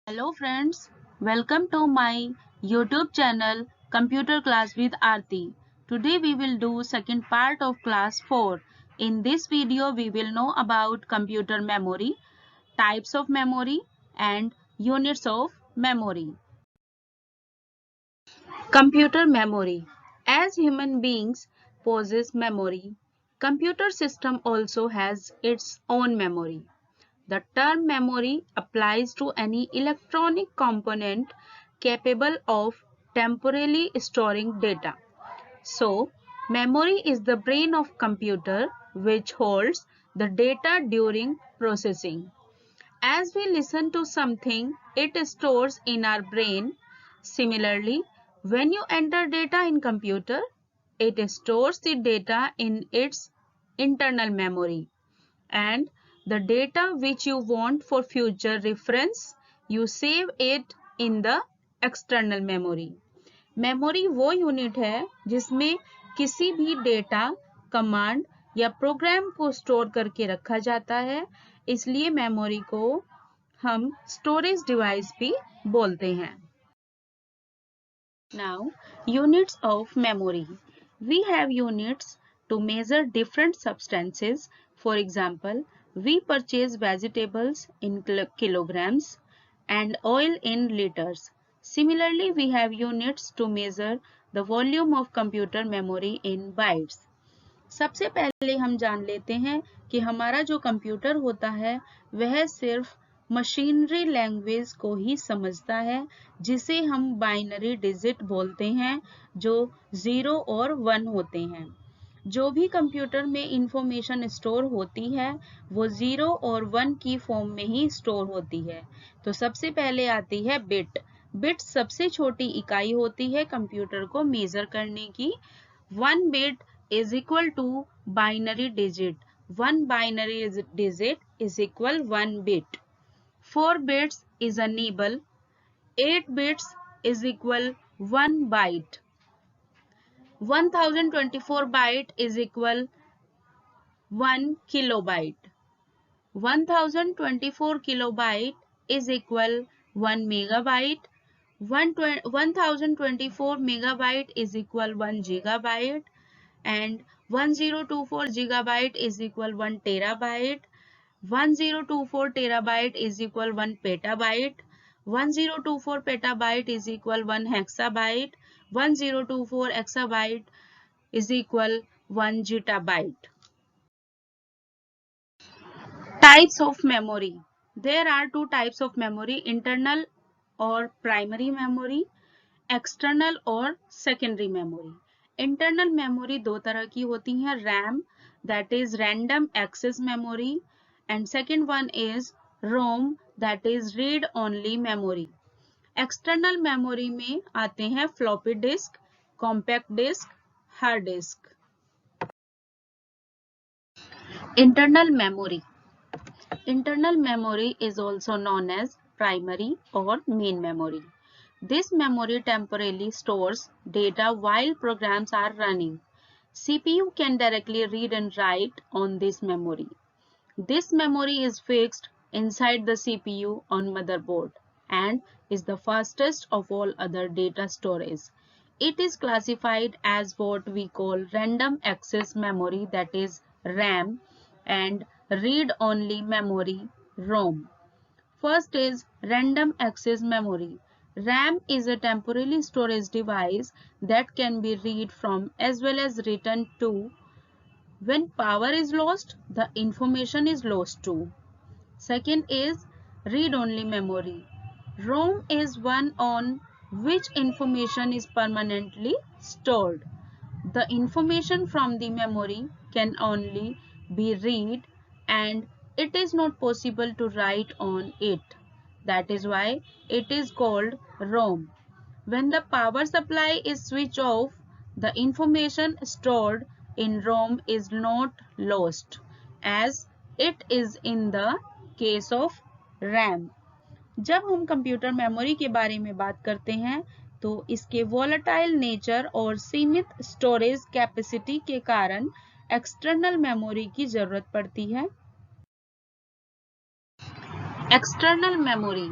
Hello friends, welcome to my YouTube channel Computer Class with Aarti. Today we will do second part of class 4. In this video we will know about computer memory, types of memory and units of memory. Computer memory. As human beings possess memory, computer system also has its own memory. The term memory applies to any electronic component capable of temporarily storing data. So, memory is the brain of computer which holds the data during processing. As we listen to something, it stores in our brain. Similarly, when you enter data in computer, it stores the data in its internal memory. And the data which you want for future reference, you save it in the external memory. Memory वो unit है जिसमें किसी भी data, command या programme को store करके रखा जाता है, इसलिए मेमोरी को हम स्टोरेज डिवाइस भी बोलते हैं. Now, units of memory. We have units to measure different substances. For example, we purchase vegetables in kilograms and oil in liters. Similarly, we have units to measure the volume of computer memory in bytes. सबसे पहले हम जान लेते हैं कि हमारा जो computer होता है वह सिर्फ मशीनरी लैंग्वेज को ही समझता है, जिसे हम बाइनरी डिजिट बोलते हैं, जो 0 और 1 होते हैं. जो भी कंप्यूटर में इंफॉर्मेशन स्टोर होती है वो 0 और 1 की फॉर्म में ही स्टोर होती है. तो सबसे पहले आती है बिट. बिट सबसे छोटी इकाई होती है कंप्यूटर को मेजर करने की. 1 bit is equal to binary digit. 1 binary digit is equal 1 bit. 4 bits is a nibble. 8 bits is equal 1 byte. 1024 byte is equal 1 kilobyte. 1024 kilobyte is equal 1 megabyte. 1024 megabyte is equal 1 gigabyte. And 1024 gigabyte is equal 1 terabyte. 1024 terabyte is equal 1 petabyte. 1024 petabyte is equal 1 hexabyte. 1024 exabyte is equal 1 zettabyte. Types of memory. There are two types of memory, internal or primary memory, external और secondary memory. Internal memory दो तरह की होती है, RAM that is random access memory and second one is ROM that is read only memory. External memory में आते हैं floppy disk, compact disk, hard disk. Internal memory. Internal memory is also known as primary or main memory. This memory temporarily stores data while programs are running. CPU can directly read and write on this memory. This memory is fixed inside the CPU on motherboard and is the fastest of all other data storage. It is classified as what we call random access memory, that is RAM, and read-only memory, ROM. First is random access memory. RAM is a temporary storage device that can be read from as well as written to. When power is lost, the information is lost too. Second is read-only memory. ROM is one on which information is permanently stored. The information from the memory can only be read and it is not possible to write on it. That is why it is called ROM. When the power supply is switched off, the information stored in ROM is not lost, as it is in the case of RAM. जब हम computer memory के बारे में बात करते हैं तो इसके वोलेटाइल नेचर और सीमित स्टोरेज कैपेसिटी के कारण एक्सटर्नल मेमोरी की जरूरत पड़ती है. External memory.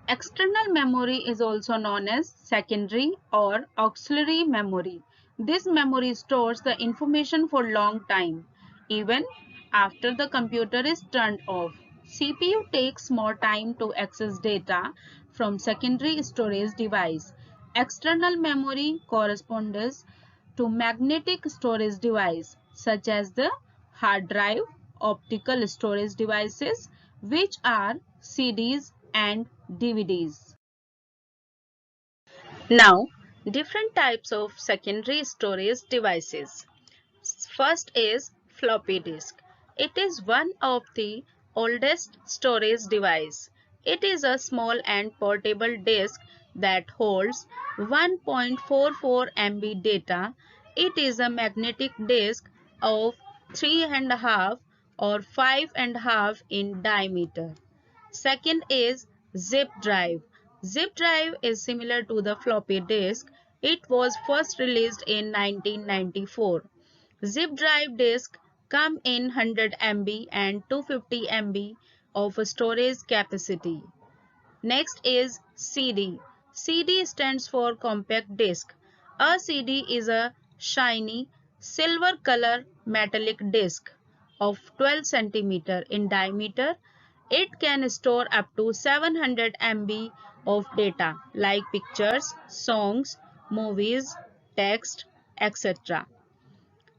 External memory is also known as secondary or auxiliary memory. This memory stores the information for long time, even after the computer is turned off. CPU takes more time to access data from secondary storage device. External memory corresponds to magnetic storage device such as the hard drive, optical storage devices, which are CDs and DVDs. Now, different types of secondary storage devices. First is floppy disk. It is one of the oldest storage device. It is a small and portable disk that holds 1.44 MB data. It is a magnetic disk of 3.5 or 5.5 in diameter. Second is zip drive. Zip drive is similar to the floppy disk. It was first released in 1994. Zip drive disks come in 100 MB and 250 MB of storage capacity. Next is CD. CD stands for compact disc. A CD is a shiny silver color metallic disc of 12 cm in diameter. It can store up to 700 MB of data like pictures, songs, movies, text, etc.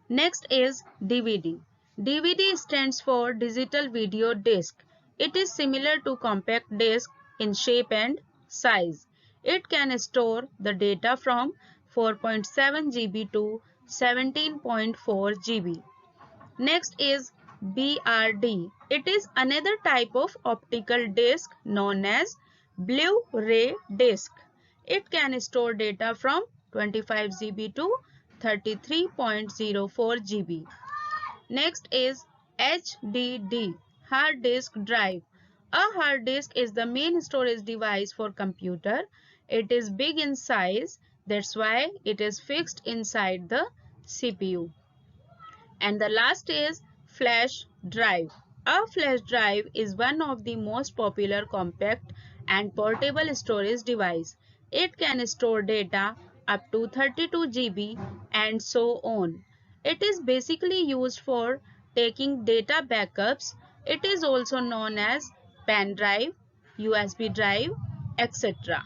Next is DVD. DVD stands for digital video disc. It is similar to compact disc in shape and size. It can store the data from 4.7 GB to 17.4 GB. Next is BRD. It is another type of optical disc known as Blu-ray disc. It can store data from 25 GB to 33.04 GB. Next is HDD, hard disk drive. A hard disk is the main storage device for computer. It is big in size, that's why it is fixed inside the CPU. And the last is flash drive. A flash drive is one of the most popular compact and portable storage device. It can store data up to 32 GB and so on. It is basically used for taking data backups. It is also known as pen drive, USB drive, etc.